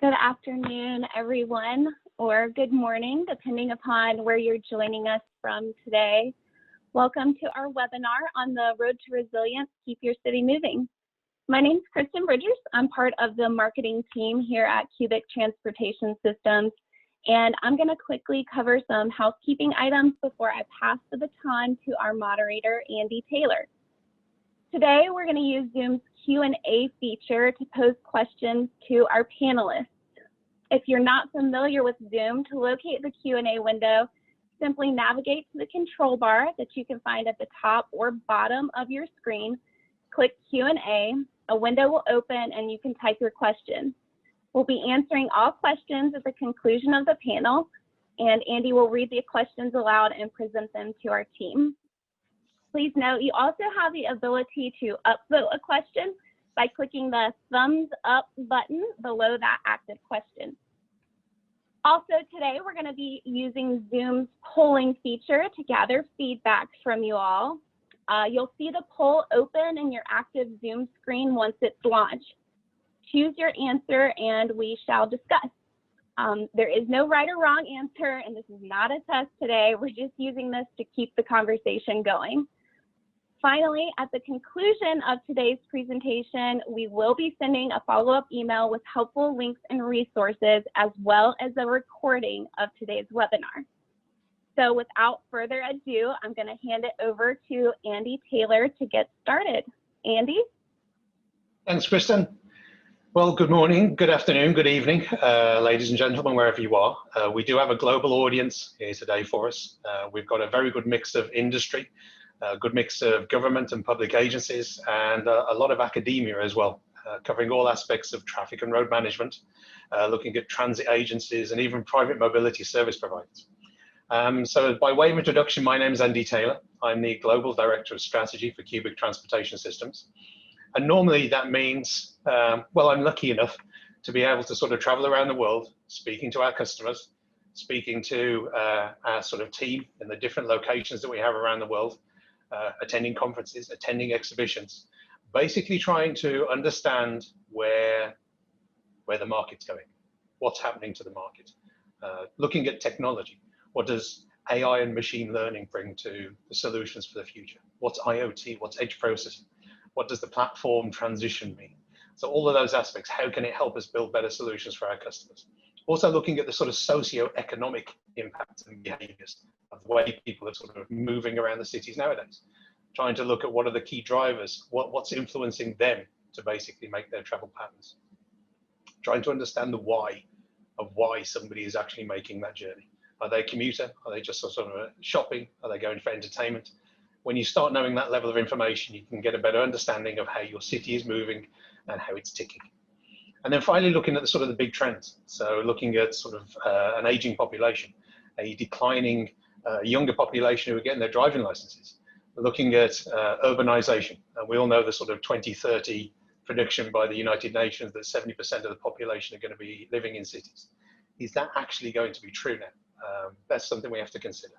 Good afternoon, everyone, or good morning, depending upon where you're joining us from today. Welcome to our webinar on the Road to Resilience, Keep Your City Moving. My name is Kristen Bridgers. I'm part of the marketing team here at Cubic Transportation Systems, and I'm going to quickly cover some housekeeping items before I pass the baton to our moderator, Andy Taylor. Today, we're going to use Zoom's Q&A feature to pose questions to our panelists. If you're not familiar with Zoom, to locate the Q&A window, simply navigate to the control bar that you can find at the top or bottom of your screen, click Q&A, a window will open and you can type your question. We'll be answering all questions at the conclusion of the panel, and Andy will read the questions aloud and present them to our team. Please note, you also have the ability to upvote a question by clicking the thumbs up button below that active question. Also today, we're going to be using Zoom's polling feature to gather feedback from you all. You'll see the poll open in your active Zoom screen once it's launched. Choose your answer and we shall discuss. There is no right or wrong answer, and this is not a test today. We're just using this to keep the conversation going. Finally, at the conclusion of today's presentation, we will be sending a follow-up email with helpful links and resources, as well as a recording of today's webinar. So without further ado, I'm going to hand it over to Andy Taylor to get started. Andy? Thanks, Kristen. Well, good morning, good afternoon, good evening, ladies and gentlemen, wherever you are. We do have a global audience here today for us. We've got a very good mix of industry, a good mix of government and public agencies, and a lot of academia as well, covering all aspects of traffic and road management, looking at transit agencies and even private mobility service providers. So by way of introduction, my name is Andy Taylor. I'm the Global Director of Strategy for Cubic Transportation Systems. And normally that means, well, I'm lucky enough to be able to sort of travel around the world, speaking to our customers, speaking to our sort of team in the different locations that we have around the world, attending conferences, attending exhibitions, basically trying to understand where the market's going, what's happening to the market, looking at technology. What does AI and machine learning bring to the solutions for the future? What's IoT? What's edge processing? What does the platform transition mean? So all of those aspects, how can it help us build better solutions for our customers? Also looking at the sort of socio-economic impacts and behaviors of the way people are sort of moving around the cities nowadays. Trying to look at what are the key drivers, what's influencing them to basically make their travel patterns. Trying to understand the why of why somebody is actually making that journey. Are they a commuter? Are they just sort of shopping? Are they going for entertainment? When you start knowing that level of information, you can get a better understanding of how your city is moving and how it's ticking. And then finally, looking at the sort of the big trends. So looking at sort of an aging population, a declining younger population who again, their driving licenses. Looking at urbanization. And we all know the sort of 2030 prediction by the United Nations that 70% of the population are going to be living in cities. Is that actually going to be true now? That's something we have to consider.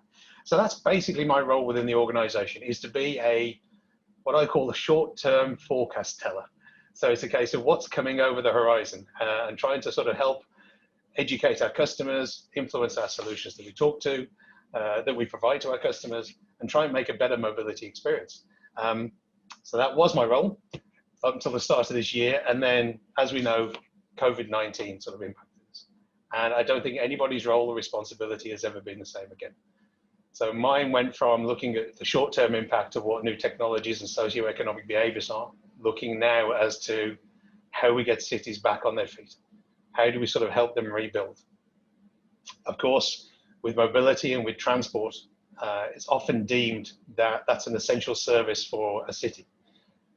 So that's basically my role within the organization, is to be what I call a short-term forecast teller. So it's a case of what's coming over the horizon and trying to sort of help educate our customers, influence our solutions that we talk to, that we provide to our customers, and try and make a better mobility experience. So that was my role up until the start of this year. And then, as we know, COVID-19 sort of impacted us. And I don't think anybody's role or responsibility has ever been the same again. So mine went from looking at the short-term impact of what new technologies and socio-economic behaviors are, looking now as to how we get cities back on their feet. How do we sort of help them rebuild? Of course, with mobility and with transport, it's often deemed that that's an essential service for a city.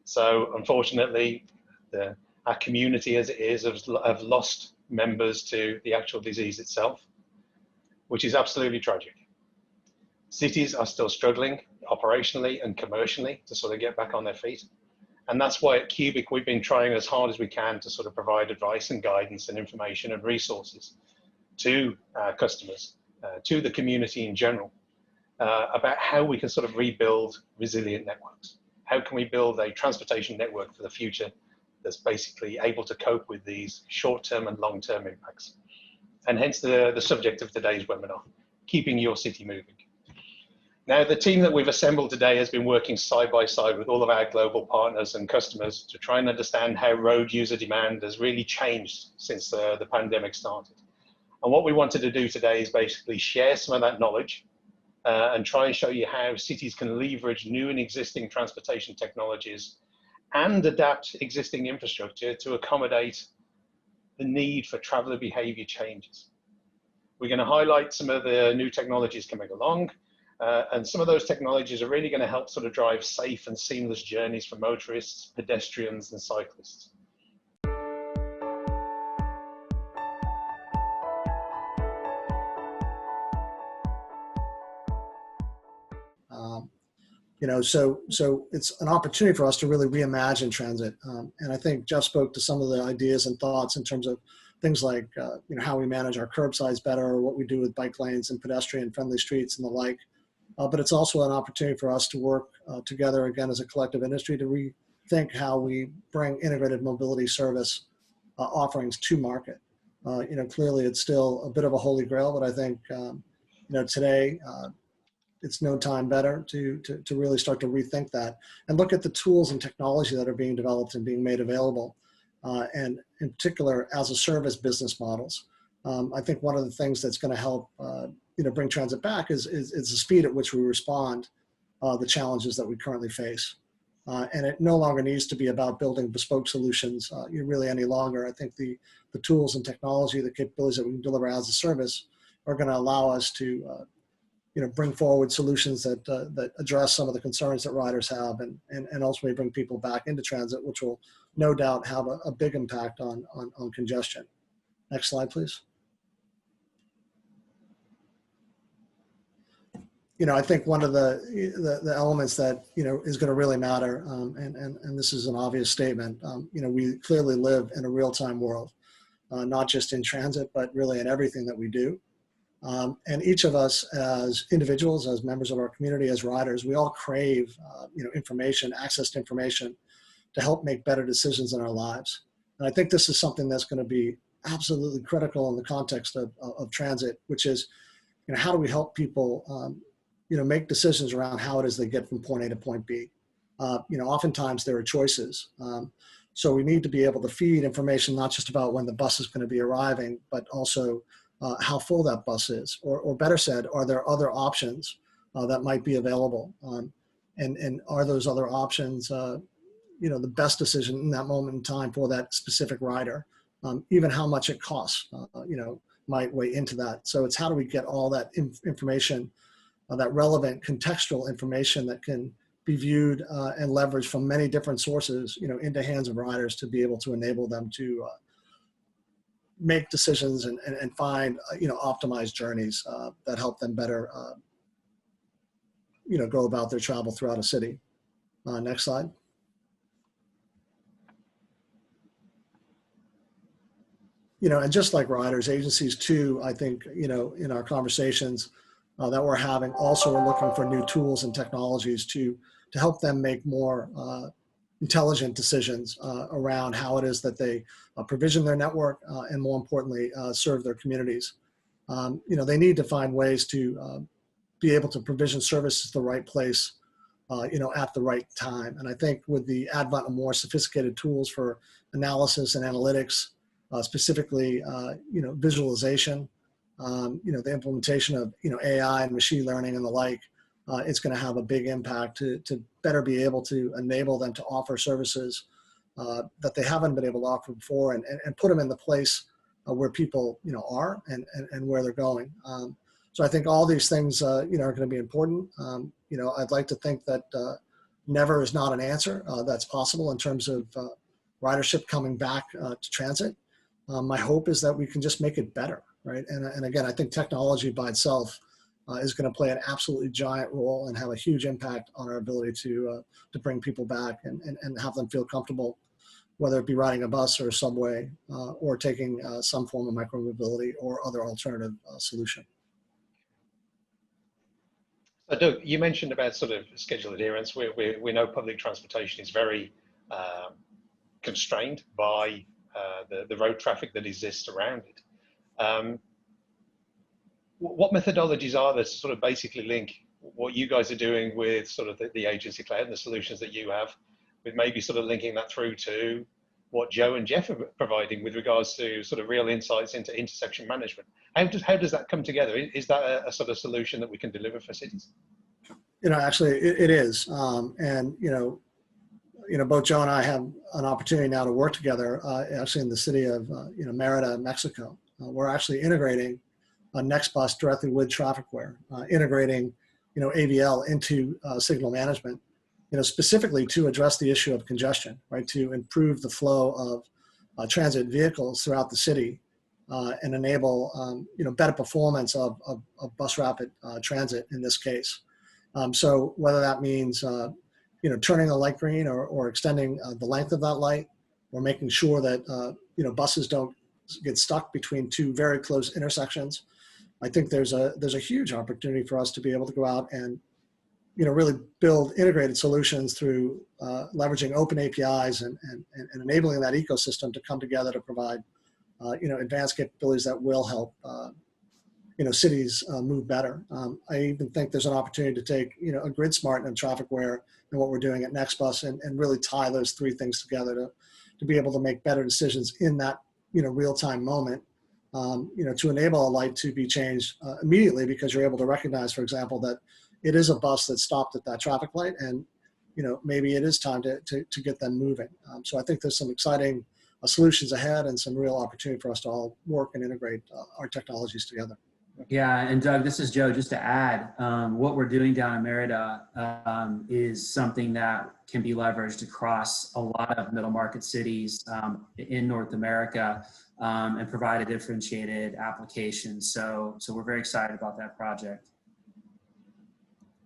So unfortunately, our community as it is have lost members to the actual disease itself, which is absolutely tragic. Cities are still struggling operationally and commercially to sort of get back on their feet. And that's why at Cubic, we've been trying as hard as we can to sort of provide advice and guidance and information and resources to our customers, to the community in general, about how we can sort of rebuild resilient networks. How can we build a transportation network for the future that's basically able to cope with these short-term and long-term impacts. And hence the subject of today's webinar, keeping your city moving. Now, the team that we've assembled today has been working side by side with all of our global partners and customers to try and understand how road user demand has really changed since the pandemic started. And what we wanted to do today is basically share some of that knowledge and try and show you how cities can leverage new and existing transportation technologies and adapt existing infrastructure to accommodate the need for traveler behavior changes. We're going to highlight some of the new technologies coming along, and some of those technologies are really going to help sort of drive safe and seamless journeys for motorists, pedestrians, and cyclists. So it's an opportunity for us to really reimagine transit. And I think Jeff spoke to some of the ideas and thoughts in terms of things like, how we manage our curbsides better, or what we do with bike lanes and pedestrian-friendly streets and the like. But it's also an opportunity for us to work together again as a collective industry to rethink how we bring integrated mobility service offerings to market. Clearly it's still a bit of a holy grail, but I think, today, it's no time better to really start to rethink that and look at the tools and technology that are being developed and being made available, and in particular as a service business models. I think one of the things that's going to help bring transit back is the speed at which we respond the challenges that we currently face, and it no longer needs to be about building bespoke solutions really any longer. I think the tools and technology, the capabilities that we can deliver as a service are going to allow us to bring forward solutions that address some of the concerns that riders have, and ultimately bring people back into transit, which will no doubt have a big impact on congestion. Next slide, please. I think one of the elements that is going to really matter, and this is an obvious statement. We clearly live in a real-time world, not just in transit, but really in everything that we do. And each of us as individuals, as members of our community, as riders, we all crave information, access to information to help make better decisions in our lives. And I think this is something that's going to be absolutely critical in the context of transit, which is, how do we help people make decisions around how it is they get from point A to point B. Oftentimes there are choices. So we need to be able to feed information, not just about when the bus is going to be arriving, but also how full that bus is, or better said, are there other options that might be available? And are those other options, the best decision in that moment in time for that specific rider? Even how much it costs, might weigh into that. So it's how do we get all that information, that relevant contextual information that can be viewed and leveraged from many different sources, into hands of riders to be able to enable them to make decisions and find, optimized journeys that help them better, go about their travel throughout a city. Next slide. And just like riders, agencies too, I think, in our conversations that we're having, also are looking for new tools and technologies to help them make more intelligent decisions around how it is that they provision their network and, more importantly, serve their communities. They need to find ways to be able to provision services to the right place, at the right time. And I think with the advent of more sophisticated tools for analysis and analytics, specifically, visualization, the implementation of, AI and machine learning and the like, it's going to have a big impact to better be able to enable them to offer services that they haven't been able to offer before, and put them in the place where people, are and where they're going. So I think all these things, are going to be important. I'd like to think that never is not an answer that's possible in terms of ridership coming back to transit. My hope is that we can just make it better, right? And again, I think technology by itself is going to play an absolutely giant role and have a huge impact on our ability to bring people back and have them feel comfortable, whether it be riding a bus or a subway or taking some form of micromobility or other alternative solution. So Doug, you mentioned about sort of schedule adherence. We know public transportation is very constrained by the road traffic that exists around it. What methodologies are there to sort of basically link what you guys are doing with sort of the agency cloud and the solutions that you have, with maybe sort of linking that through to what Joe and Jeff are providing with regards to sort of real insights into intersection management? How does that come together? Is that a sort of solution that we can deliver for cities? Actually, it is. And, both Joe and I have an opportunity now to work together, actually in the city of, Merida, Mexico. We're actually integrating NextBus directly with Trafficware, integrating, AVL into signal management, specifically to address the issue of congestion, right? To improve the flow of transit vehicles throughout the city and enable, better performance of bus rapid transit in this case. So whether that means, turning a light green or extending the length of that light, or making sure that, buses don't get stuck between two very close intersections. I think there's a huge opportunity for us to be able to go out and, really build integrated solutions through leveraging open APIs and enabling that ecosystem to come together to provide, advanced capabilities that will help, cities move better. I even think there's an opportunity to take, a GridSmart and Trafficware and what we're doing at NextBus and really tie those three things together to be able to make better decisions in that, real-time moment, to enable a light to be changed immediately, because you're able to recognize, for example, that it is a bus that stopped at that traffic light, and maybe it is time to get them moving. So I think there's some exciting solutions ahead and some real opportunity for us to all work and integrate our technologies together. Yeah, and Doug, this is Joe. Just to add, what we're doing down in Merida is something that can be leveraged across a lot of middle market cities in North America and provide a differentiated application. So we're very excited about that project.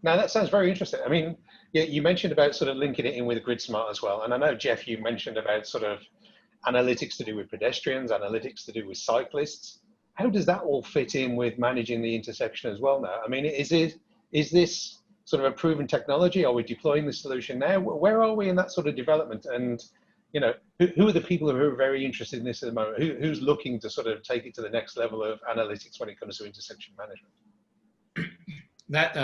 Now that sounds very interesting. I mean, yeah, you mentioned about sort of linking it in with GridSmart as well. And I know, Jeff, you mentioned about sort of analytics to do with pedestrians, analytics to do with cyclists. How does that all fit in with managing the intersection as well now? I mean, is this sort of a proven technology? Are we deploying the solution now? Where are we in that sort of development? And, who are the people who are very interested in this at the moment? Who's looking to sort of take it to the next level of analytics when it comes to intersection management? That,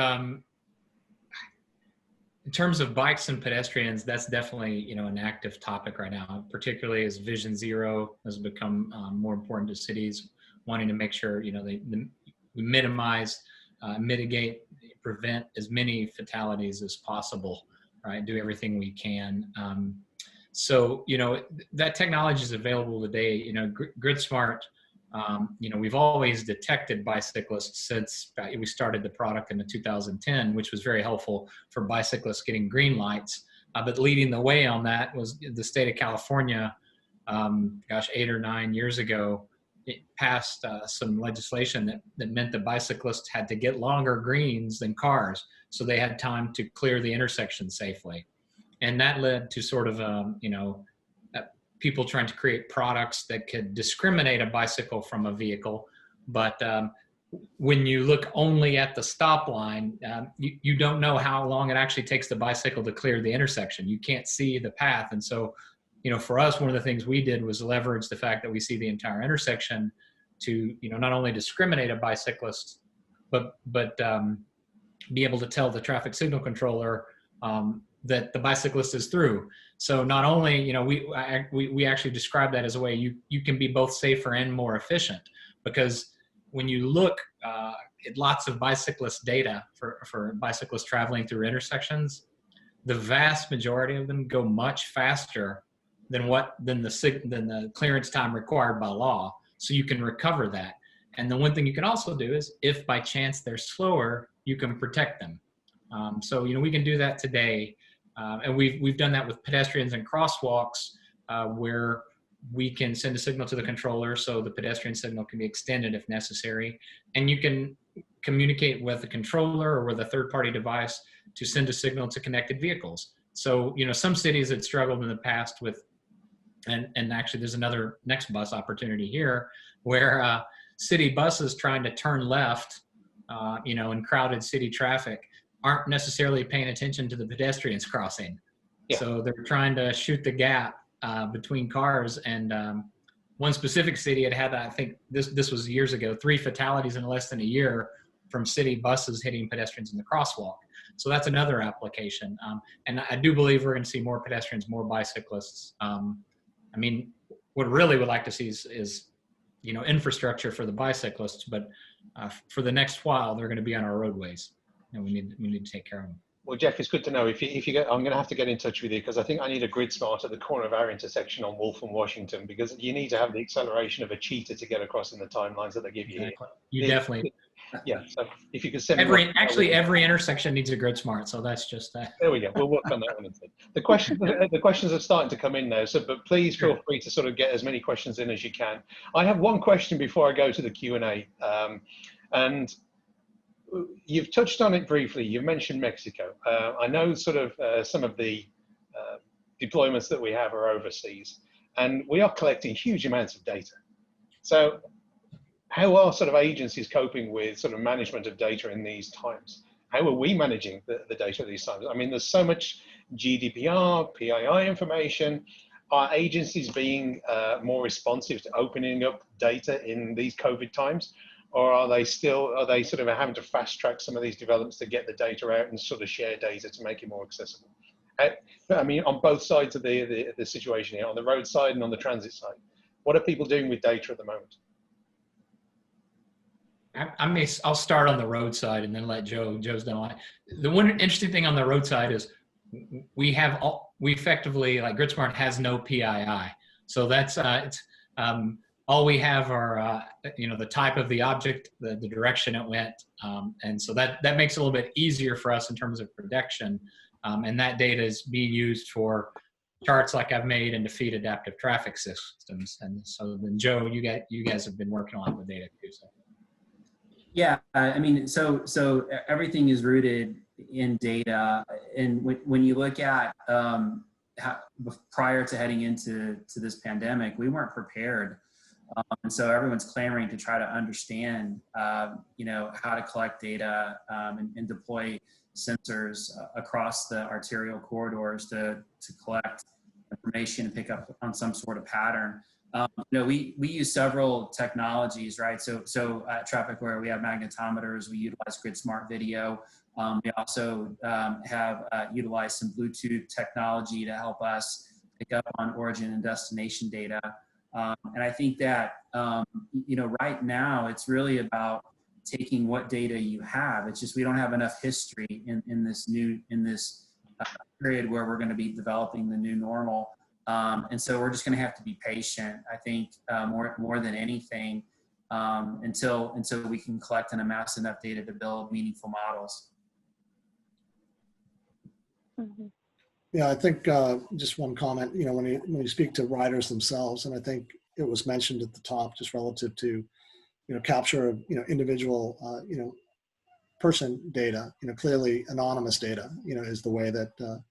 in terms of bikes and pedestrians, that's definitely, an active topic right now, particularly as Vision Zero has become more important to cities, wanting to make sure, we minimize, mitigate, prevent as many fatalities as possible, right? Do everything we can. So, that technology is available today. GridSmart, we've always detected bicyclists since we started the product in 2010, which was very helpful for bicyclists getting green lights. But leading the way on that was the state of California, 8 or 9 years ago. It passed some legislation that meant that bicyclists had to get longer greens than cars, so they had time to clear the intersection safely. And that led to sort of, people trying to create products that could discriminate a bicycle from a vehicle. But when you look only at the stop line, you don't know how long it actually takes the bicycle to clear the intersection. You can't see the path. And so, for us, one of the things we did was leverage the fact that we see the entire intersection to, not only discriminate a bicyclist, but be able to tell the traffic signal controller that the bicyclist is through. So not only, we actually describe that as a way you can be both safer and more efficient, because when you look at lots of bicyclist data for bicyclists traveling through intersections, the vast majority of them go much faster than the clearance time required by law. So you can recover that. And the one thing you can also do is, if by chance they're slower, you can protect them. So we can do that today, and we've done that with pedestrians and crosswalks, where we can send a signal to the controller so the pedestrian signal can be extended if necessary, and you can communicate with the controller or with a third-party device to send a signal to connected vehicles. So some cities had struggled in the past with, and actually there's another NextBus opportunity here, where city buses trying to turn left, in crowded city traffic, aren't necessarily paying attention to the pedestrians crossing. Yeah. So they're trying to shoot the gap between cars, and one specific city had, I think this was years ago, 3 fatalities in less than a year from city buses hitting pedestrians in the crosswalk. So that's another application. And I do believe we're going to see more pedestrians, more bicyclists. I mean, what really would like to see is infrastructure for the bicyclists, but for the next while, they're going to be on our roadways, and we need to take care of them. Well, Jeff, it's good to know. If you get, I'm going to have to get in touch with you, because I think I need a grid smart at the corner of our intersection on Wolf and Washington, because you need to have the acceleration of a cheetah to get across in the timelines that they give you Exactly. here. You definitely. Yeah. So if you could send me every intersection needs a grid smart. So that's just that. There we go. We'll work on that one instead. The questions are starting to come in now. So, but please feel free to sort of get as many questions in as you can. I have one question before I go to the Q&A, and you've touched on it briefly. You've mentioned Mexico. I know sort of some of the deployments that we have are overseas, and we are collecting huge amounts of data. So how are sort of agencies coping with sort of management of data in these times? How are we managing the data at these times? I mean, there's so much GDPR, PII information. Are agencies being more responsive to opening up data in these COVID times? Or are they sort of having to fast track some of these developments to get the data out and sort of share data to make it more accessible? I mean, on both sides of the situation here, on the road side and on the transit side, what are people doing with data at the moment? I'll start on the road side and then let Joe's done a lot. The one interesting thing on the road side is we effectively, like GridSmart has no PII. So that's, all we have are, the type of the object, the direction it went. And so that makes it a little bit easier for us in terms of protection. And that data is being used for charts like I've made and to feed adaptive traffic systems. And so then Joe, you guys have been working a lot with data too. So. Yeah, I mean, so everything is rooted in data, and when you look at prior to heading into this pandemic, we weren't prepared, and so everyone's clamoring to try to understand, how to collect data and deploy sensors across the arterial corridors to collect information and pick up on some sort of pattern. We use several technologies, right? So at TrafficAware, we have magnetometers. We utilize GridSmart video. We also have utilized some Bluetooth technology to help us pick up on origin and destination data. And I think that, right now it's really about taking what data you have. It's just we don't have enough history in this period where we're going to be developing the new normal. And so we're just going to have to be patient, I think, more than anything, until we can collect and amass enough data to build meaningful models. Mm-hmm. Yeah, I think just one comment, when you speak to riders themselves, and I think it was mentioned at the top, just relative to, capture of, individual, person data, clearly anonymous data, is the way that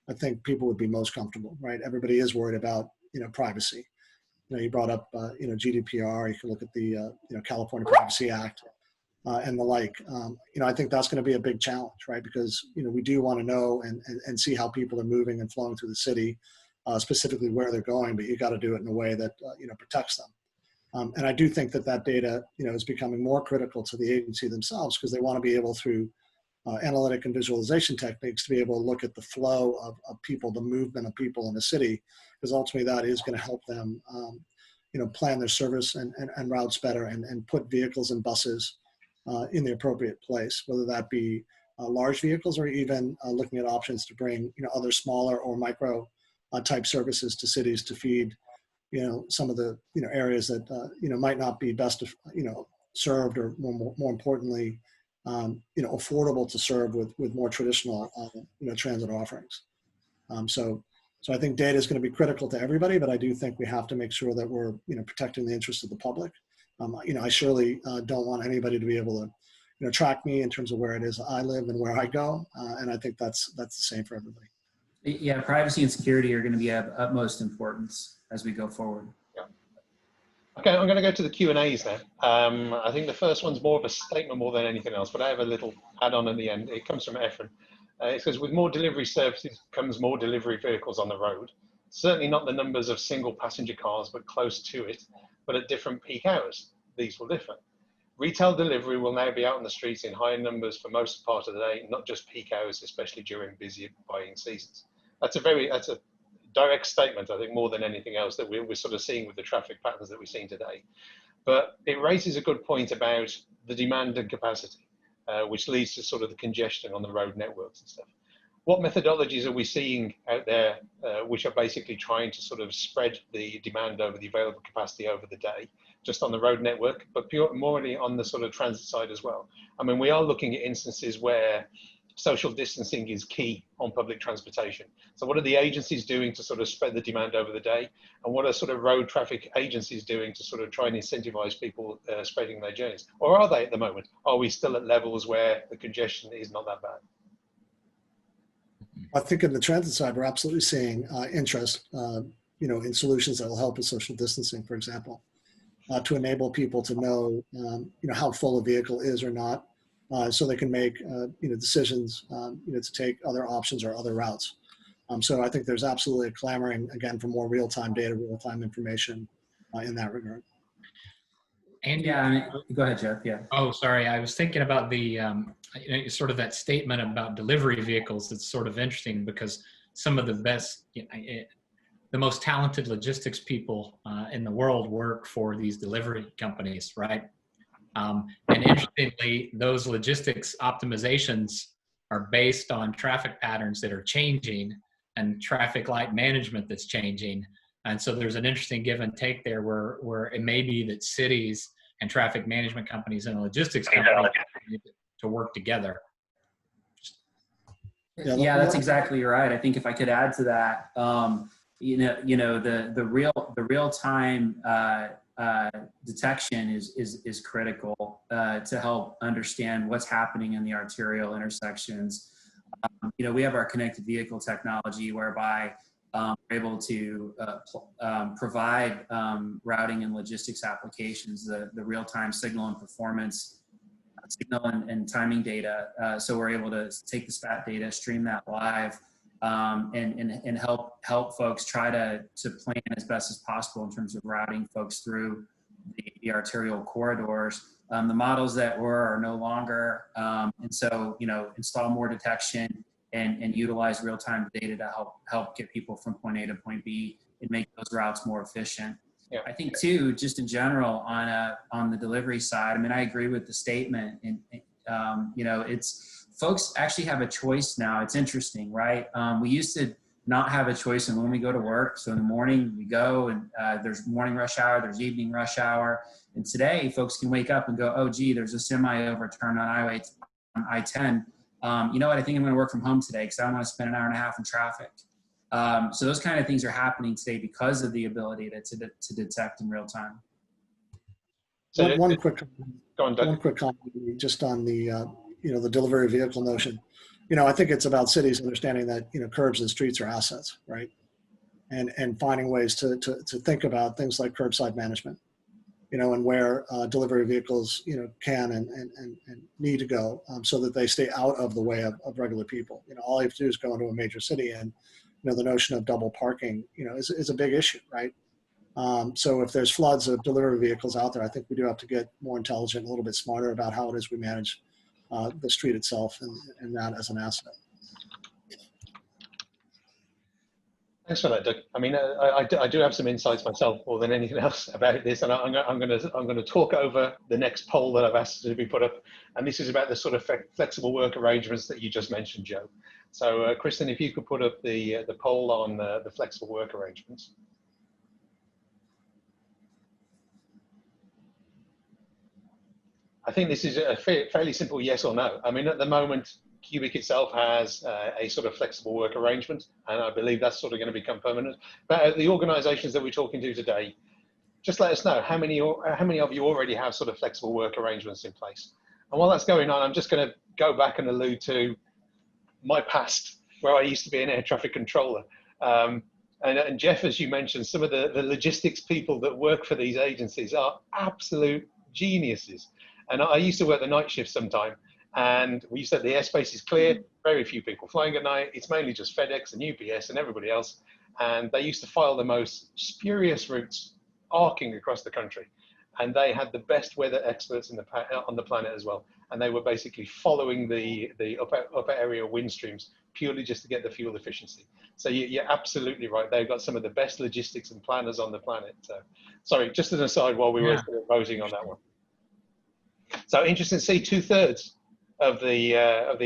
I think people would be most comfortable, right? Everybody is worried about, privacy. You brought up, GDPR. You can look at the, California Privacy Act and the like. I think that's going to be a big challenge, right? Because, we do want to know and see how people are moving and flowing through the city, specifically where they're going, but you got to do it in a way that, protects them. And I do think that data, is becoming more critical to the agency themselves, because they want to be able, through analytic and visualization techniques, to be able to look at the flow of people, the movement of people in a city, because ultimately that is going to help them, plan their service and routes better, and put vehicles and buses in the appropriate place, whether that be large vehicles, or even looking at options to bring, other smaller or micro type services to cities to feed, some of the, areas that, might not be best, served, or more importantly, affordable to serve with more traditional, transit offerings. So I think data is going to be critical to everybody, but I do think we have to make sure that we're, protecting the interests of the public. I surely don't want anybody to be able to, track me in terms of where it is I live and where I go. And I think that's the same for everybody. Yeah, privacy and security are going to be of utmost importance as we go forward. Yeah. Okay, I'm going to go to the Q&As now. I think the first one's more of a statement more than anything else, but I have a little add-on at the end. It comes from Efren. It says, with more delivery services comes more delivery vehicles on the road. certainly not the numbers of single passenger cars, but close to it, but at different peak hours. These will differ. Retail delivery will now be out on the streets in higher numbers for most part of the day, not just peak hours, especially during busy buying seasons. That's a direct statement, I think, more than anything else that we're sort of seeing with the traffic patterns that we're seeing today. But it raises a good point about the demand and capacity, which leads to sort of the congestion on the road networks and stuff. What methodologies are we seeing out there which are basically trying to sort of spread the demand over the available capacity over the day, just on the road network, but morely on the sort of transit side as well? I mean, we are looking at instances where social distancing is key on public transportation. So what are the agencies doing to sort of spread the demand over the day? And what are sort of road traffic agencies doing to sort of try and incentivize people spreading their journeys? Or are they at the moment? Are we still at levels where the congestion is not that bad? I think in the transit side, we're absolutely seeing interest, in solutions that will help with social distancing, for example, to enable people to know, how full a vehicle is or not, so they can make, decisions, to take other options or other routes. So I think there's absolutely a clamoring, again, for more real-time data, real-time information in that regard. Andy, Yeah, go ahead, Jeff. Yeah. Oh, sorry. I was thinking about the sort of that statement about delivery vehicles. It's sort of interesting because some of the best, the most talented logistics people in the world work for these delivery companies, right? And interestingly, those logistics optimizations are based on traffic patterns that are changing and traffic light management that's changing. And so there's an interesting give and take there where it may be that cities and traffic management companies and logistics companies need to work together. Yeah, that's exactly right. I think if I could add to that, the real time detection is critical to help understand what's happening in the arterial intersections. We have our connected vehicle technology whereby we're able to provide routing and logistics applications, the real-time signal and performance, signal and timing data. So we're able to take the SPAT data, stream that live, and help folks try to plan as best as possible in terms of routing folks through the arterial corridors. The models that are no longer, and so install more detection and utilize real-time data to help get people from point A to point B and make those routes more efficient. Yeah. I think too, just in general on the delivery side, I mean, I agree with the statement, and it's folks actually have a choice now. It's interesting, right? We used to not have a choice in when we go to work. So in the morning we go and there's morning rush hour, there's evening rush hour. And today folks can wake up and go, oh, gee, there's a semi overturned on I-10. You know what, I think I'm going to work from home today because I don't want to spend an hour and a half in traffic. So those kind of things are happening today because of the ability to detect in real time. So one quick comment just on the the delivery vehicle notion. I think it's about cities understanding that curbs and streets are assets, right? And finding ways to think about things like curbside management, and where delivery vehicles can and need to go, so that they stay out of the way of regular people. All you have to do is go into a major city, and the notion of double parking is a big issue, right? So if there's floods of delivery vehicles out there, I think we do have to get more intelligent, a little bit smarter about how it is we manage the street itself and that as an asset. Thanks for that, Doug. I mean, I do have some insights myself more than anything else about this, and I'm going to talk over the next poll that I've asked to be put up, and this is about the sort of flexible work arrangements that you just mentioned, Joe. So, Kristen, if you could put up the poll on the flexible work arrangements. I think this is a fairly simple yes or no. I mean, at the moment, Cubic itself has a sort of flexible work arrangement, and I believe that's sort of going to become permanent. But the organisations that we're talking to today, just let us know how many of you already have sort of flexible work arrangements in place. And while that's going on, I'm just going to go back and allude to my past, where I used to be an air traffic controller. And Jeff, as you mentioned, some of the logistics people that work for these agencies are absolute geniuses. And I used to work the night shift sometime, and we used to have the airspace is clear, very few people flying at night. It's mainly just FedEx and UPS and everybody else. And they used to file the most spurious routes arcing across the country. And they had the best weather experts on the planet as well. And they were basically following the upper area wind streams purely just to get the fuel efficiency. So you're absolutely right. They've got some of the best logistics and planners on the planet. So, sorry, just an aside while we were voting on that one. So interesting to see 2/3 of the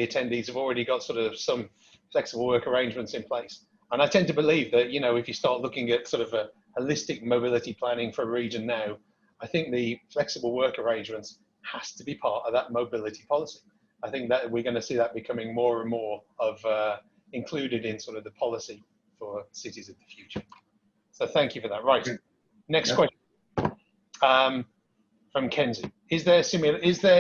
attendees have already got sort of some flexible work arrangements in place. And I tend to believe that, you know, if you start looking at sort of a holistic mobility planning for a region now, I think the flexible work arrangements has to be part of that mobility policy. I think that we're going to see that becoming more and more of included in sort of the policy for cities of the future. So thank you for that. Right, next question from Kenzie. Is there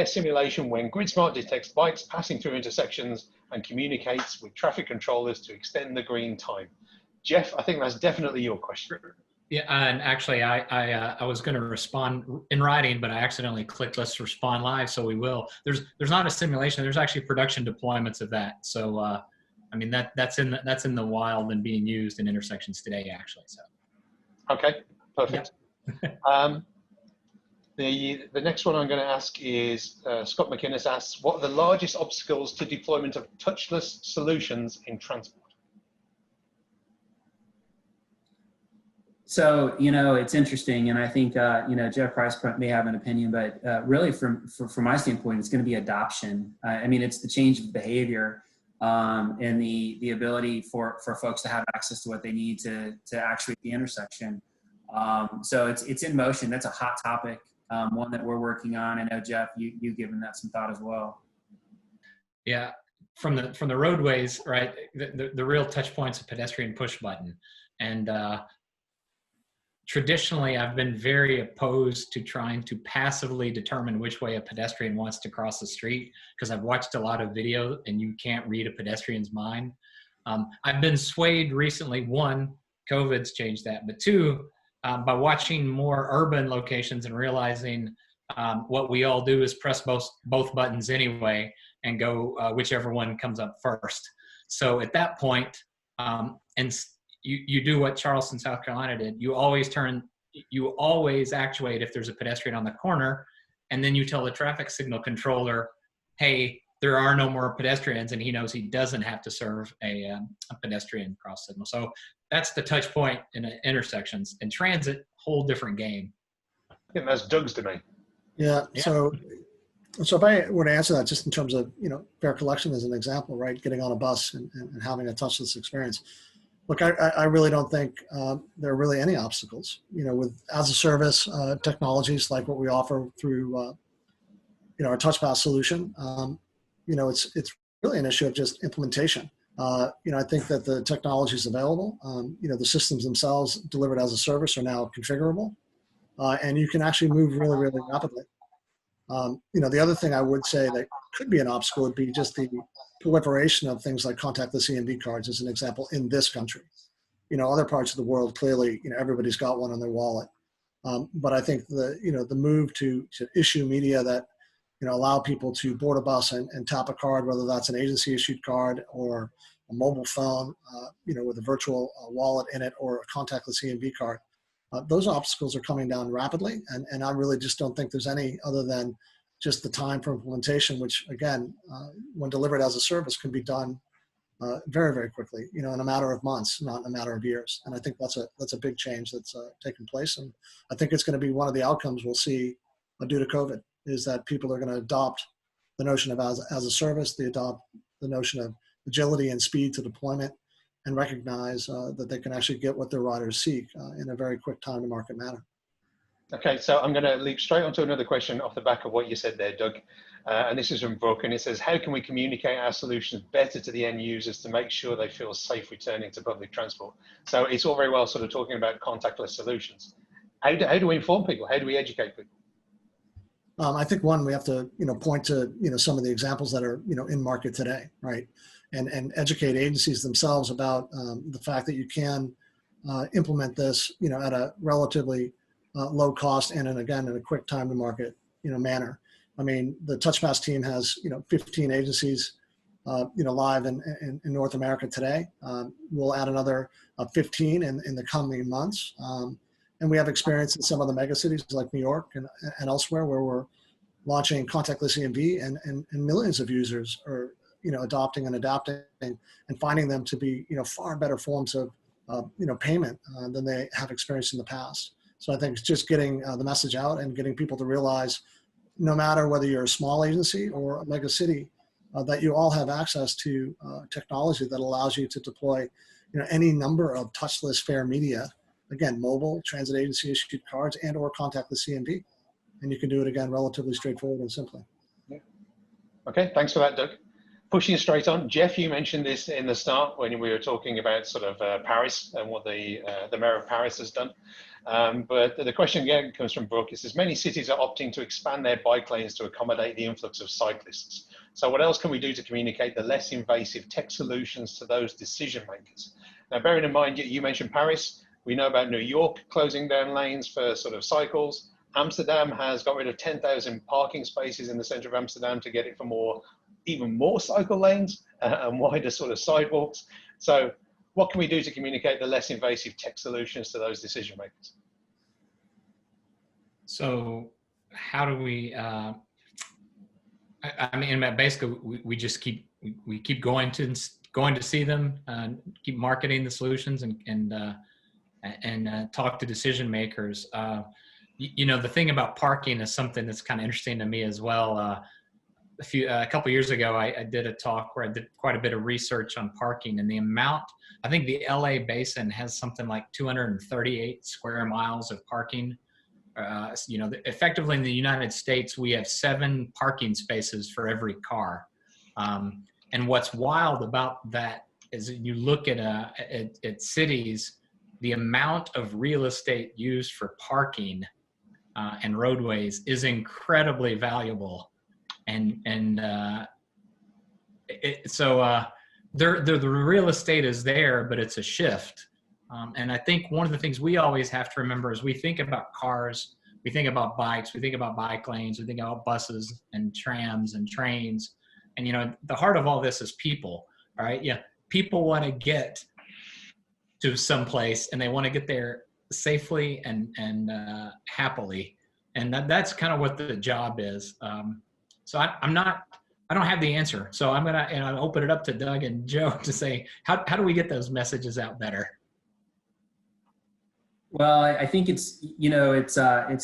simulation when GridSmart detects bikes passing through intersections and communicates with traffic controllers to extend the green time? Jeff, I think that's definitely your question. Yeah, and actually, I was going to respond in writing, but I accidentally clicked "Let's respond live," so we will. There's not a simulation. There's actually production deployments of that. So, I mean that's in the wild and being used in intersections today, actually. So. Okay. Perfect. Yep. The next one I'm going to ask is Scott McInnes asks, "What are the largest obstacles to deployment of touchless solutions in transport?" So, you know, it's interesting, and I think, you know, Jeff Price may have an opinion, but really from my standpoint, it's going to be adoption. I mean, it's the change of behavior and the ability for folks to have access to what they need to actuate the intersection. So it's in motion. That's a hot topic, one that we're working on. I know, Jeff, you've given that some thought as well. Yeah, from the roadways, right? The real touch points of pedestrian push button. And traditionally, I've been very opposed to trying to passively determine which way a pedestrian wants to cross the street, because I've watched a lot of video and you can't read a pedestrian's mind. I've been swayed recently. One, COVID's changed that, but two, by watching more urban locations and realizing what we all do is press both buttons anyway and go whichever one comes up first. So at that point, and you do what Charleston, South Carolina did. You always actuate if there's a pedestrian on the corner, and then you tell the traffic signal controller, hey, there are no more pedestrians, and he knows he doesn't have to serve a pedestrian cross signal. So that's the touch point in intersections. In transit, whole different game. I think that's Doug's domain. Yeah. So if I were to answer that just in terms of, you know, fare collection as an example, right, getting on a bus and having a touchless experience. Look, I really don't think there are really any obstacles, you know, with as a service technologies like what we offer through, you know, our TouchPass solution. You know, it's really an issue of just implementation. You know, I think that the technology is available. You know, the systems themselves delivered as a service are now configurable, and you can actually move really, really rapidly. You know, the other thing I would say that could be an obstacle would be just the proliferation of things like contactless EMV cards, as an example, in this country. You know, other parts of the world, clearly, you know, everybody's got one on their wallet. But I think the move to issue media that, you know, allow people to board a bus and tap a card, whether that's an agency issued card or a mobile phone, you know, with a virtual wallet in it, or a contactless EMV card. Those obstacles are coming down rapidly, and I really just don't think there's any other than just the time for implementation, which again, when delivered as a service, can be done very, very quickly, you know, in a matter of months, not in a matter of years. And I think that's a big change that's taken place. And I think it's going to be one of the outcomes we'll see due to COVID, is that people are going to adopt the notion of as a service, they adopt the notion of agility and speed to deployment, and recognize that they can actually get what their riders seek in a very quick time to market manner. Okay, so I'm going to leap straight onto another question off the back of what you said there, Doug. And this is from Brooke, and it says, how can we communicate our solutions better to the end users to make sure they feel safe returning to public transport? So it's all very well sort of talking about contactless solutions. How do we inform people? How do we educate people? I think one, we have to, you know, point to, you know, some of the examples that are, you know, in market today, right? And educate agencies themselves about the fact that you can implement this, you know, at a relatively low cost and again, in a quick time to market, you know, manner. I mean, the TouchPass team has, you know, 15 agencies live in North America today. We'll add another 15 in the coming months. And we have experience in some of the mega cities like New York and elsewhere where we're launching contactless EMV and millions of users are, adopting and adapting and finding them to be, far better forms of, payment than they have experienced in the past. So I think it's just getting the message out and getting people to realize no matter whether you're a small agency or a mega city, that you all have access to technology that allows you to deploy, any number of touchless fare media, again, mobile, transit agency issued cards and or contactless CMV. And you can do it again, relatively straightforward and simply. Yeah. Okay, thanks for that, Doug. Pushing straight on, Jeff, you mentioned this in the start when we were talking about sort of Paris and what the mayor of Paris has done. But the question again comes from Brooke. It says many cities are opting to expand their bike lanes to accommodate the influx of cyclists. So what else can we do to communicate the less invasive tech solutions to those decision makers? Now, bearing in mind, you mentioned Paris. We know about New York closing down lanes for sort of cycles. Amsterdam has got rid of 10,000 parking spaces in the center of Amsterdam to get it for even more cycle lanes and wider sort of sidewalks. So what can we do to communicate the less invasive tech solutions to those decision makers? So how do we, I mean, basically we just keep going to see them, keep marketing the solutions and talk to decision makers. The thing about parking is something that's kind of interesting to me as well. A couple of years ago, I did a talk where I did quite a bit of research on parking and the amount. I think the LA basin has something like 238 square miles of parking. Effectively in the United States, we have 7 parking spaces for every car. And what's wild about that is you look at cities, the amount of real estate used for parking and roadways is incredibly valuable. So the real estate is there, but it's a shift. And I think one of the things we always have to remember is we think about cars, we think about bikes, we think about bike lanes, we think about buses and trams and trains. And, the heart of all this is people, all right? Yeah, people want to get to some place and they want to get there safely and happily. And that's kind of what the job is. So I don't have the answer. So I'm gonna open it up to Doug and Joe to say, how do we get those messages out better? Well, I think it's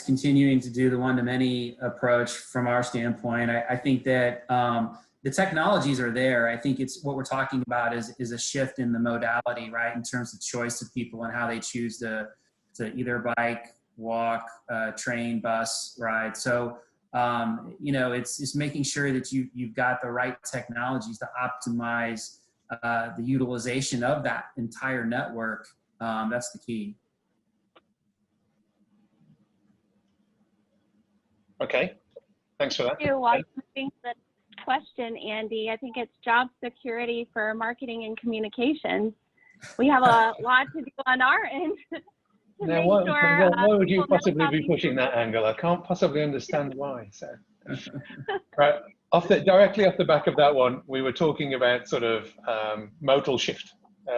continuing to do the one-to-many approach from our standpoint. I think that the technologies are there. I think it's what we're talking about is a shift in the modality, right? In terms of choice of people and how they choose to either bike, walk, train, bus, ride. So, it's making sure that you've got the right technologies to optimize the utilization of that entire network. That's the key. Okay, thanks for that. While moving the question, Andy, I think it's job security for marketing and communications. We have a lot to do on our end. Now, why would you possibly be pushing that angle? I can't possibly understand why. So, right, directly off the back of that one, we were talking about sort of modal shift,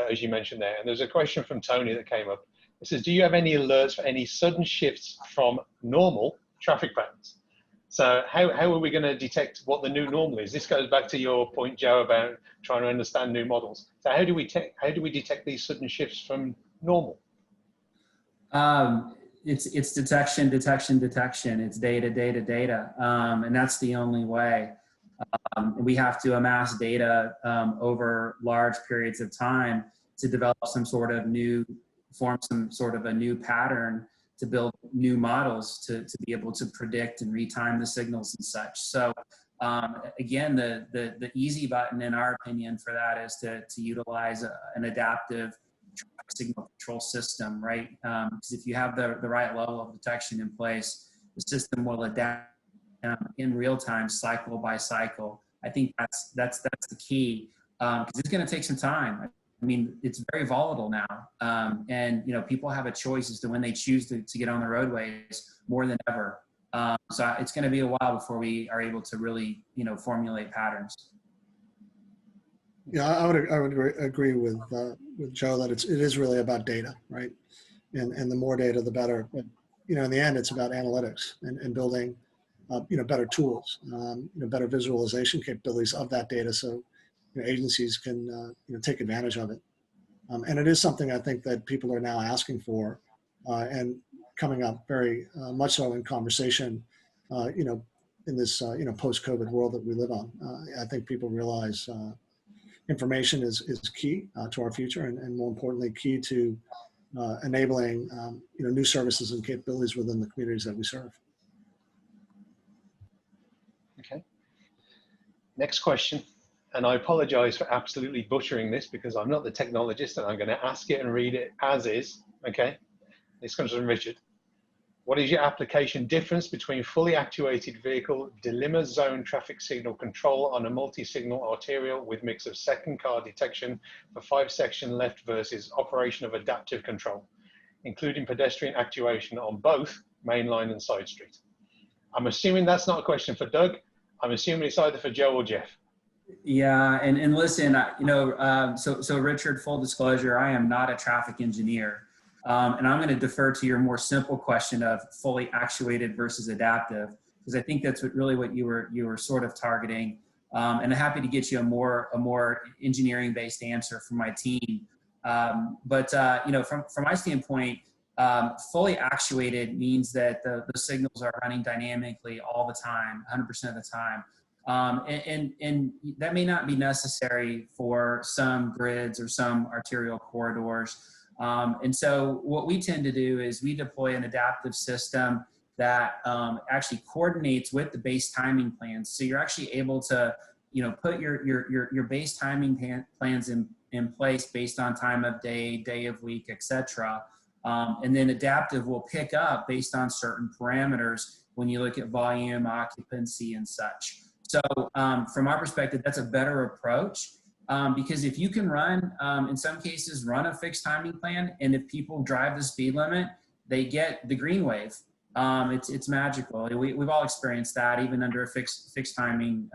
as you mentioned there. And there's a question from Tony that came up. It says, do you have any alerts for any sudden shifts from normal traffic patterns? So how are we going to detect what the new normal is? This goes back to your point, Joe, about trying to understand new models. So how do we detect these sudden shifts from normal? It's detection. It's data. And that's the only way. We have to amass data over large periods of time to develop some sort of a new pattern to build new models to be able to predict and retime the signals and such. So again, the easy button in our opinion for that is to utilize an adaptive signal control system, right? Because if you have the right level of detection in place, the system will adapt in real time, cycle by cycle. I think that's the key, because it's going to take some time. I mean, it's very volatile now, and people have a choice as to when they choose to get on the roadways more than ever. So it's going to be a while before we are able to really formulate patterns. Yeah, I would agree with Joe that it is really about data, right? And the more data, the better. But in the end, it's about analytics and building, better tools, better visualization capabilities of that data, so agencies can take advantage of it. And it is something I think that people are now asking for, and coming up very much so in conversation, in this post-COVID world that we live on. I think people realize information is key to our future, and more importantly, key to enabling new services and capabilities within the communities that we serve. Okay. Next question, and I apologize for absolutely butchering this because I'm not the technologist, and I'm going to ask it and read it as is. Okay. This comes from Richard. What is your application difference between fully actuated vehicle dilemma zone traffic signal control on a multi-signal arterial with mix of second car detection for 5-section left versus operation of adaptive control, including pedestrian actuation on both mainline and side street? I'm assuming that's not a question for Doug. I'm assuming it's either for Joe or Jeff. Yeah, and listen, so Richard, full disclosure, I am not a traffic engineer. And I'm going to defer to your more simple question of fully actuated versus adaptive, because I think that's what you were sort of targeting. And I'm happy to get you a more engineering-based answer from my team. But from my standpoint, fully actuated means that the signals are running dynamically all the time, 100% of the time. And that may not be necessary for some grids or some arterial corridors. And so what we tend to do is we deploy an adaptive system that actually coordinates with the base timing plans. So you're actually able to, put your base timing plans in place based on time of day of week, etc. And then adaptive will pick up based on certain parameters when you look at volume, occupancy, and such. So from our perspective, that's a better approach. Because if you can run, in some cases, run a fixed timing plan, and if people drive the speed limit, they get the green wave. It's magical. We've all experienced that, even under a fixed timing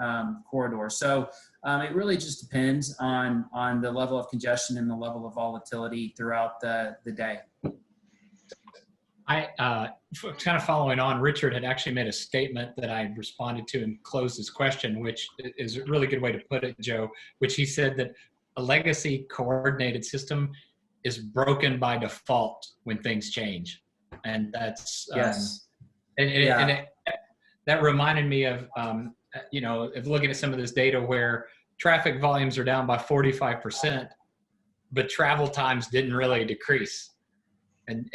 corridor. So it really just depends on the level of congestion and the level of volatility throughout the day. Kind of following on, Richard had actually made a statement that I responded to and closed his question, which is a really good way to put it, Joe, which he said that a legacy coordinated system is broken by default when things change. And that's, yes. That reminded me of, of looking at some of this data where traffic volumes are down by 45%, but travel times didn't really decrease. And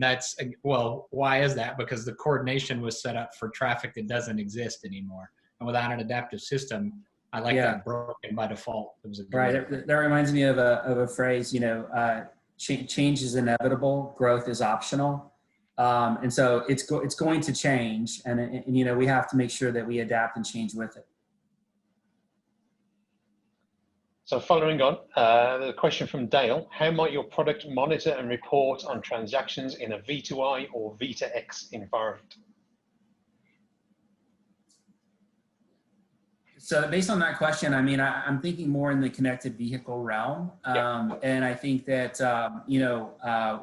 that's, well, why is that? Because the coordination was set up for traffic that doesn't exist anymore. And without an adaptive system, I like that broken by default. It was that reminds me of a phrase, change is inevitable, growth is optional. And so it's going to change, and we have to make sure that we adapt and change with it. So following on, the question from Dale, how might your product monitor and report on transactions in a V2I or V2X environment? So based on that question, I mean, I'm thinking more in the connected vehicle realm. And I think that,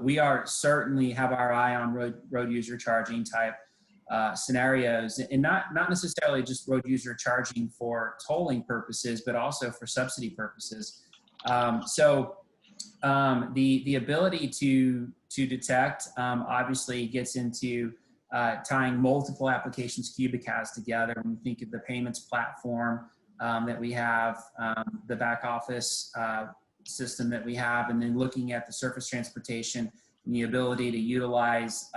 we are certainly have our eye on road user charging type scenarios, and not necessarily just road user charging for tolling purposes, but also for subsidy purposes. The ability to detect obviously gets into tying multiple applications Cubic has together. When we think of the payments platform that we have, the back office system that we have, and then looking at the surface transportation and the ability to utilize,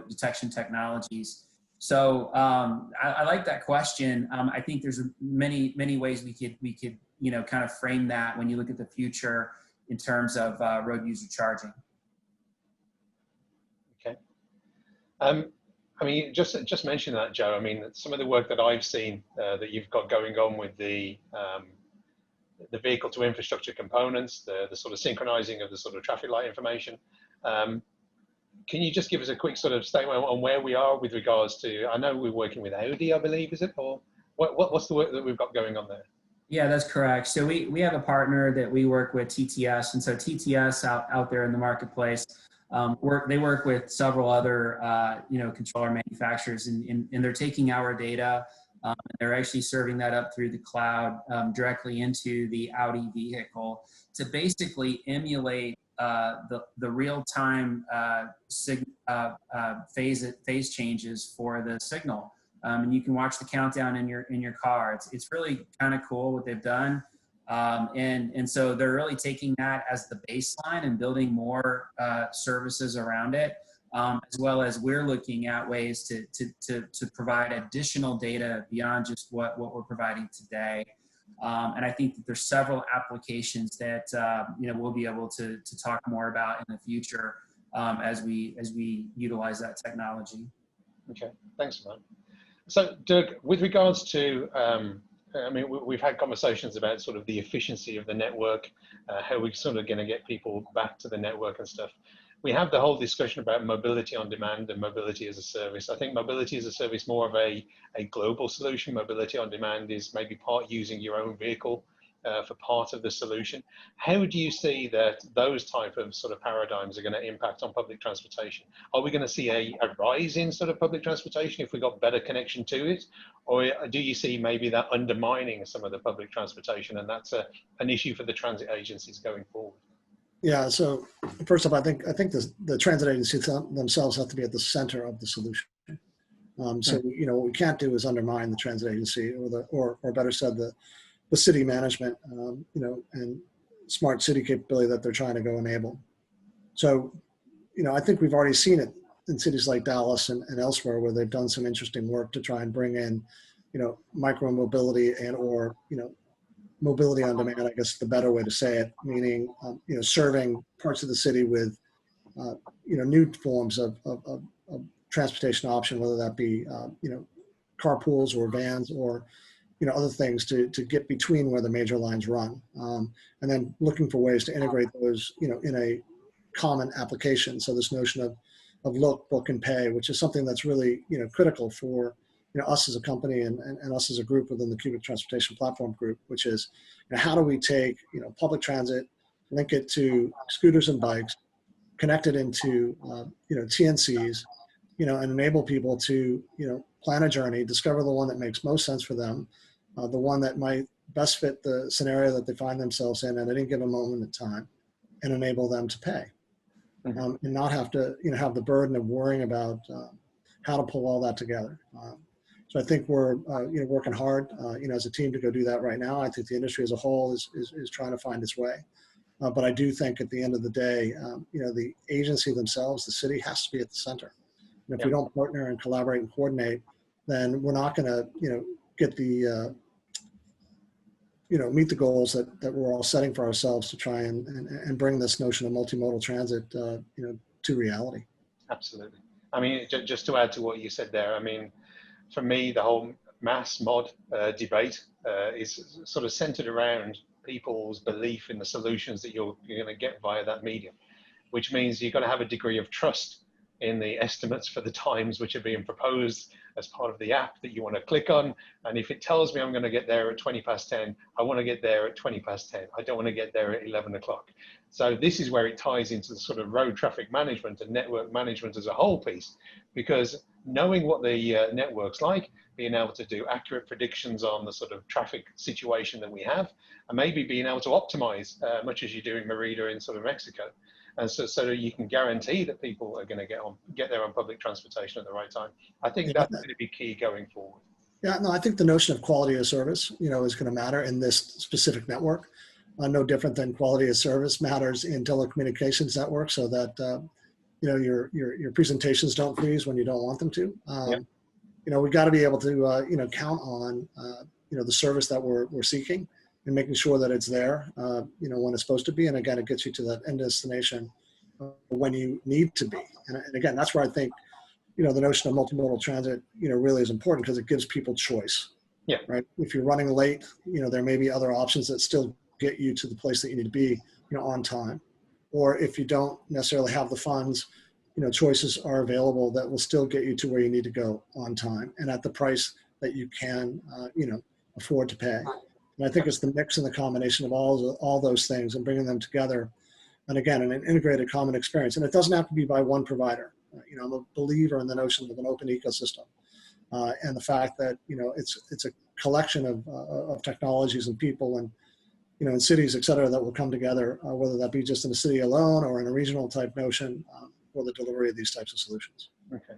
detection technologies. So I like that question. I think there's many ways we could kind of frame that when you look at the future in terms of road user charging. Okay. I mean, just mention that, Joe. I mean, some of the work that I've seen that you've got going on with the vehicle to infrastructure components, the sort of synchronizing of the sort of traffic light information. Can you just give us a quick sort of statement on where we are with regards to, I know we're working with Audi, I believe, is it? Or what's the work that we've got going on there? Yeah, that's correct. So we have a partner that we work with, TTS, and so TTS out there in the marketplace, they work with several other controller manufacturers, and they're taking our data, and they're actually serving that up through the cloud directly into the Audi vehicle to basically emulate the real time phase changes for the signal. And you can watch the countdown in your car. It's really kind of cool what they've done, and so they're really taking that as the baseline and building more services around it, as well as we're looking at ways to provide additional data beyond just what we're providing today. And I think that there's several applications that we'll be able to talk more about in the future as we utilize that technology. Okay, thanks for that. So, Doug, with regards to, I mean, we've had conversations about sort of the efficiency of the network, how we're sort of going to get people back to the network and stuff. We have the whole discussion about mobility on demand and mobility as a service. I think mobility as a service more of a global solution. Mobility on demand is maybe part using your own vehicle for part of the solution. How do you see that those type of sort of paradigms are going to impact on public transportation? Are we going to see a rise in sort of public transportation if we got better connection to it? Or do you see maybe that undermining some of the public transportation, and that's an issue for the transit agencies going forward? Yeah, so first off, I think the transit agencies themselves have to be at the center of the solution. So, what we can't do is undermine the transit agency or better said, the city management, and smart city capability that they're trying to go enable. So, I think we've already seen it in cities like Dallas and elsewhere where they've done some interesting work to try and bring in, micro mobility or, mobility on demand, I guess is the better way to say it, meaning, serving parts of the city with, new forms of transportation option, whether that be, carpools or vans or, other things to get between where the major lines run. And then looking for ways to integrate those, in a common application. So this notion of look, book, and pay, which is something that's really, critical for, us as a company and us as a group within the Cubic Transportation Platform Group, which is, how do we take, public transit, link it to scooters and bikes, connect it into, TNCs, and enable people to, plan a journey, discover the one that makes most sense for them, the one that might best fit the scenario that they find themselves in at any given moment in time, and enable them to pay, and not have to, have the burden of worrying about how to pull all that together. So I think we're, working hard, as a team to go do that right now. I think the industry as a whole is trying to find its way. But I do think at the end of the day, the agency themselves, the city, has to be at the center. And if we don't partner and collaborate and coordinate, then we're not going to, get the, meet the goals that we're all setting for ourselves to try and bring this notion of multimodal transit, to reality. Absolutely. I mean, just to add to what you said there, I mean, for me, the whole mass mod debate is sort of centered around people's belief in the solutions that you're going to get via that medium, which means you've got to have a degree of trust in the estimates for the times which are being proposed as part of the app that you want to click on. And if it tells me I'm going to get there at 10:20, I want to get there at 10:20. I don't want to get there at 11 o'clock. So this is where it ties into the sort of road traffic management and network management as a whole piece, because knowing what the network's like, being able to do accurate predictions on the sort of traffic situation that we have, and maybe being able to optimize much as you do in Merida in sort of Mexico. And so you can guarantee that people are going to get there on public transportation at the right time. I think that's going to be key going forward. Yeah, no, I think the notion of quality of service, is going to matter in this specific network. No different than quality of service matters in telecommunications networks, so that your presentations don't freeze when you don't want them to. We got to be able to count on the service that we're seeking, and making sure that it's there, when it's supposed to be. And again, it gets you to that end destination when you need to be. And again, that's where I think, the notion of multimodal transit, really is important, because it gives people choice. Yeah. Right. If you're running late, there may be other options that still get you to the place that you need to be, on time. Or if you don't necessarily have the funds, choices are available that will still get you to where you need to go on time and at the price that you can, afford to pay. And I think it's the mix and the combination of all those things and bringing them together. And again, in an integrated common experience. And it doesn't have to be by one provider. I'm a believer in the notion of an open ecosystem. And the fact that, it's a collection of technologies and people and, in cities, et cetera, that will come together, whether that be just in a city alone or in a regional type notion for the delivery of these types of solutions. Okay.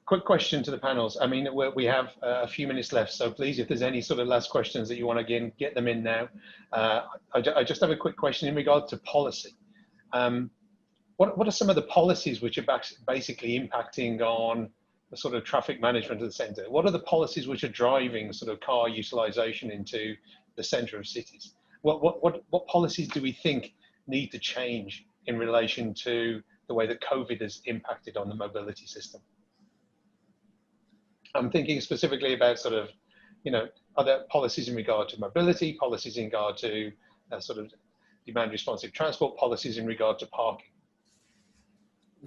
Quick question to the panels. I mean, we have a few minutes left, so please, if there's any sort of last questions that you want to get them in now. I just have a quick question in regard to policy. What are some of the policies which are basically impacting on the sort of traffic management of the centre? What are the policies which are driving sort of car utilisation into the centre of cities? What policies do we think need to change in relation to the way that COVID has impacted on the mobility system? I'm thinking specifically about sort of, other policies in regard to mobility, policies in regard to sort of demand responsive transport, policies in regard to parking.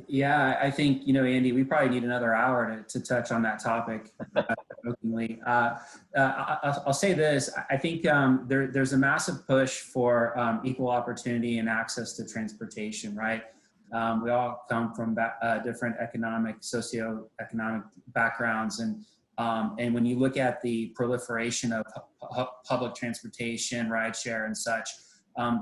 Yeah, I think, Andy, we probably need another hour to touch on that topic. Jokingly. I'll say this. I think there's a massive push for equal opportunity and access to transportation, right? We all come from different socioeconomic backgrounds. And when you look at the proliferation of public transportation, rideshare and such,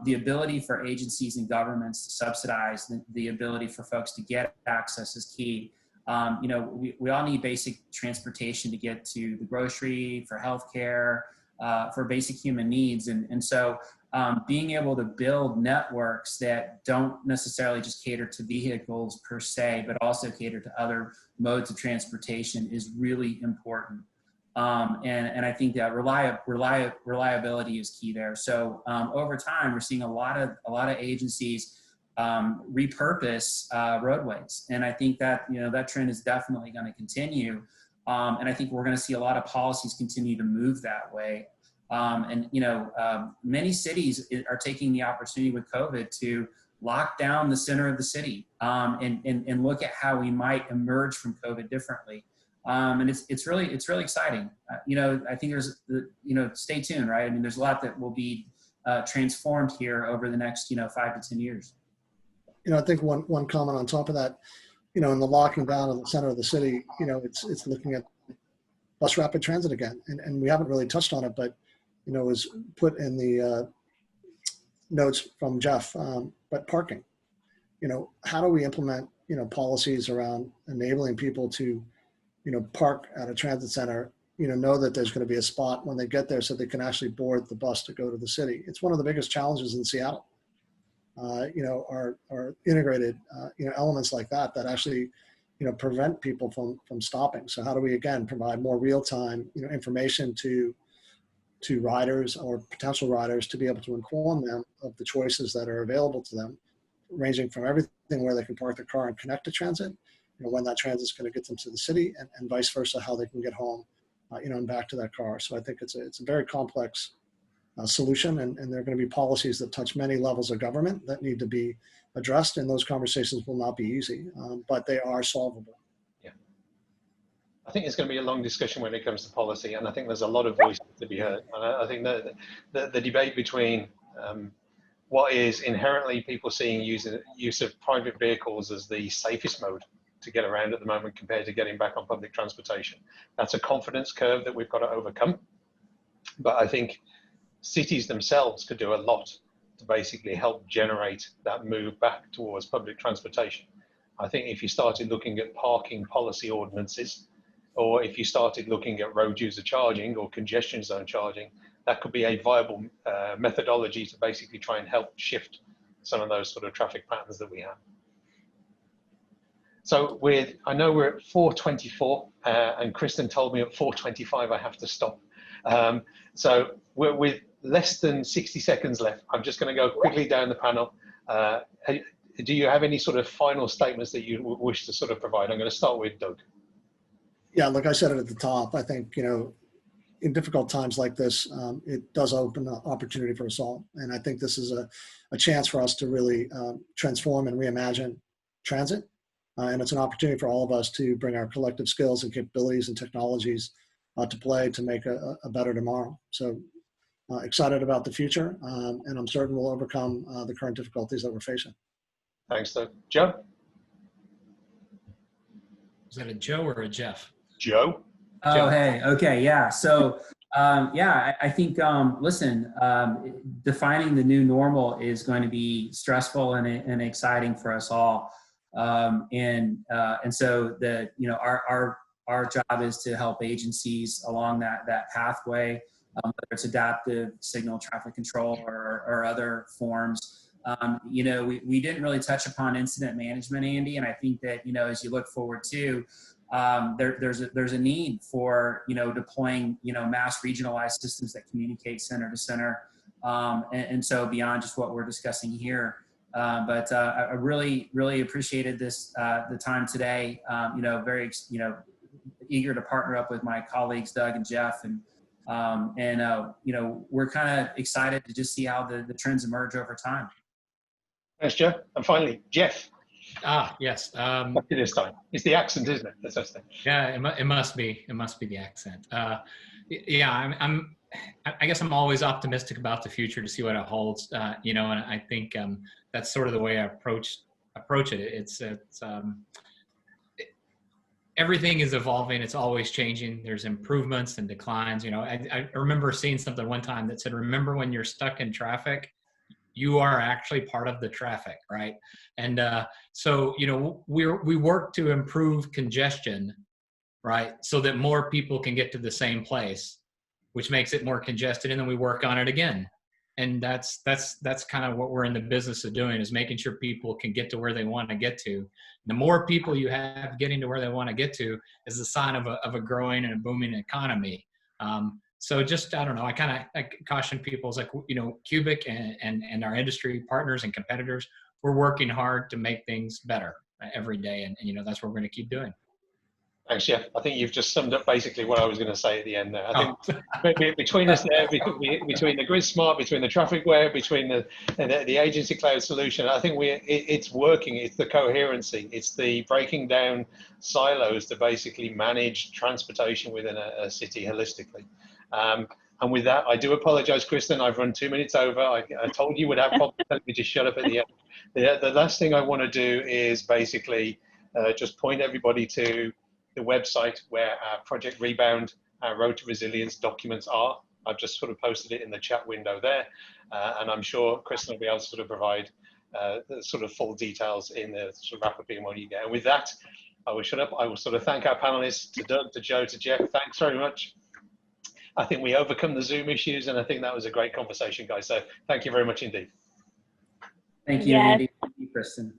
the ability for agencies and governments to subsidize the ability for folks to get access is key. We all need basic transportation to get to the grocery, for healthcare, for basic human needs. And so being able to build networks that don't necessarily just cater to vehicles per se, but also cater to other modes of transportation is really important. And I think that reliability is key there. So over time, we're seeing a lot of agencies repurpose roadways, and I think that that trend is definitely going to continue. And I think we're going to see a lot of policies continue to move that way. Many cities are taking the opportunity with COVID to lock down the center of the city and look at how we might emerge from COVID differently. And it's really exciting. I think there's, stay tuned, right? I mean, there's a lot that will be transformed here over the next, 5 to 10 years. I think one comment on top of that, in the locking down of the center of the city, it's looking at bus rapid transit again. And we haven't really touched on it, but, it was put in the notes from Jeff, but parking, how do we implement, policies around enabling people to, park at a transit center, know that there's going to be a spot when they get there so they can actually board the bus to go to the city. It's one of the biggest challenges in Seattle, are integrated, elements like that actually, prevent people from stopping. So how do we, again, provide more real-time, information to riders or potential riders to be able to inform them of the choices that are available to them, ranging from everything where they can park their car and connect to transit, when that transit's going to get them to the city, and vice versa, how they can get home, and back to that car. So I think it's a very complex solution, and there are going to be policies that touch many levels of government that need to be addressed, and those conversations will not be easy, but they are solvable. Yeah. I think it's going to be a long discussion when it comes to policy, and I think there's a lot of voices to be heard. And I think that the debate between what is inherently people seeing use of private vehicles as the safest mode to get around at the moment compared to getting back on public transportation. That's a confidence curve that we've got to overcome. But I think cities themselves could do a lot to basically help generate that move back towards public transportation. I think if you started looking at parking policy ordinances, or if you started looking at road user charging or congestion zone charging, that could be a viable methodology to basically try and help shift some of those sort of traffic patterns that we have. So I know we're at 4:24, and Kristen told me at 4:25 I have to stop. So we're with less than 60 seconds left. I'm just going to go quickly down the panel. Do you have any sort of final statements that you wish to sort of provide? I'm going to start with Doug. Yeah, like I said it at the top, I think, in difficult times like this, it does open the opportunity for us all. And I think this is a chance for us to really transform and reimagine transit. And it's an opportunity for all of us to bring our collective skills and capabilities and technologies to play to make a better tomorrow. So excited about the future, and I'm certain we'll overcome the current difficulties that we're facing. Thanks, Doug. Joe? Is that a Joe or a Jeff? Joe? Oh, Joe. hey, okay, yeah. So, yeah, I think, listen, defining the new normal is going to be stressful and exciting for us all. And so our job is to help agencies along that pathway, whether it's adaptive signal traffic control or other forms. We didn't really touch upon incident management, Andy, and I think that, as you look forward to, there's a need for, deploying, mass regionalized systems that communicate center to center. And so beyond just what we're discussing here. But I really, really appreciated the time today. Very, eager to partner up with my colleagues, Doug and Jeff. And we're kind of excited to just see how the trends emerge over time. Thanks, Joe. And finally, Jeff. Yes. Back to this time. It's the accent, isn't it? That's the thing. Yeah, it must be. It must be the accent. Yeah, I guess I'm always optimistic about the future to see what it holds. And I think that's sort of the way I approach it. It's everything is evolving. It's always changing. There's improvements and declines. I remember seeing something one time that said, "Remember when you're stuck in traffic, you are actually part of the traffic," right? And so, we work to improve congestion, right? So that more people can get to the same place, which makes it more congested, and then we work on it again. And that's kind of what we're in the business of doing, is making sure people can get to where they want to get to. The more people you have getting to where they want to get to is a sign of a growing and a booming economy. So just, I don't know, I caution people, it's like, Cubic and our industry partners and competitors, we're working hard to make things better every day. And that's what we're going to keep doing. Thanks, Jeff. I think you've just summed up basically what I was going to say at the end there. I think between us there, between the Grid Smart, between the traffic web, between the agency cloud solution, I think it's working. It's the coherency. It's the breaking down silos to basically manage transportation within a city holistically. And with that, I do apologize, Kristen. I've run 2 minutes over. I told you would have problems. Let me just shut up at the end. The last thing I want to do is basically just point everybody to the website where our Project Rebound, our Road to Resilience documents are. I've just sort of posted it in the chat window there. And I'm sure Kristen will be able to sort of provide the sort of full details in the sort of wrap-up email you get. And with that, I will shut up. I will sort of thank our panelists, to Doug, to Joe, to Jeff. Thanks very much. I think we overcome the Zoom issues, and I think that was a great conversation, guys. So thank you very much indeed. Thank you, Yes. Andy. Thank you, Kristen.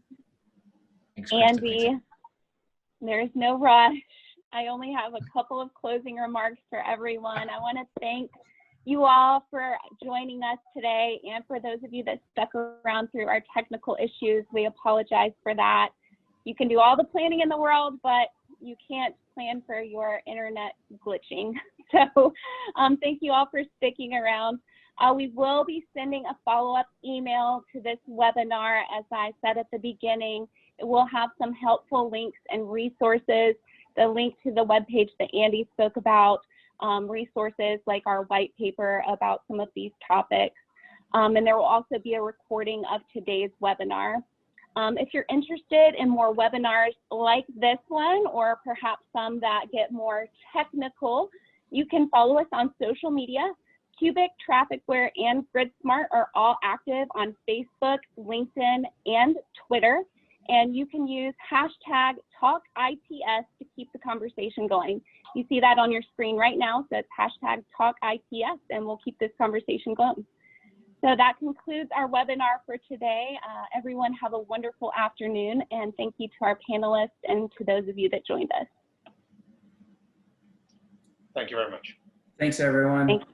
Thanks, Kristen. Andy, there's no rush. I only have a couple of closing remarks for everyone. I want to thank you all for joining us today, and for those of you that stuck around through our technical issues, we apologize for that. You can do all the planning in the world, but you can't plan for your internet glitching. So thank you all for sticking around. We will be sending a follow-up email to this webinar. As I said at the beginning, it will have some helpful links and resources, the link to the webpage that Andy spoke about, resources like our white paper about some of these topics. And there will also be a recording of today's webinar. If you're interested in more webinars like this one, or perhaps some that get more technical, you can follow us on social media. Cubic, Trafficware, and GridSmart are all active on Facebook, LinkedIn, and Twitter. And you can use hashtag TalkITS to keep the conversation going. You see that on your screen right now, so it's hashtag TalkITS, and we'll keep this conversation going. So that concludes our webinar for today. Everyone have a wonderful afternoon, and thank you to our panelists and to those of you that joined us. Thank you very much. Thanks, everyone. Thank you.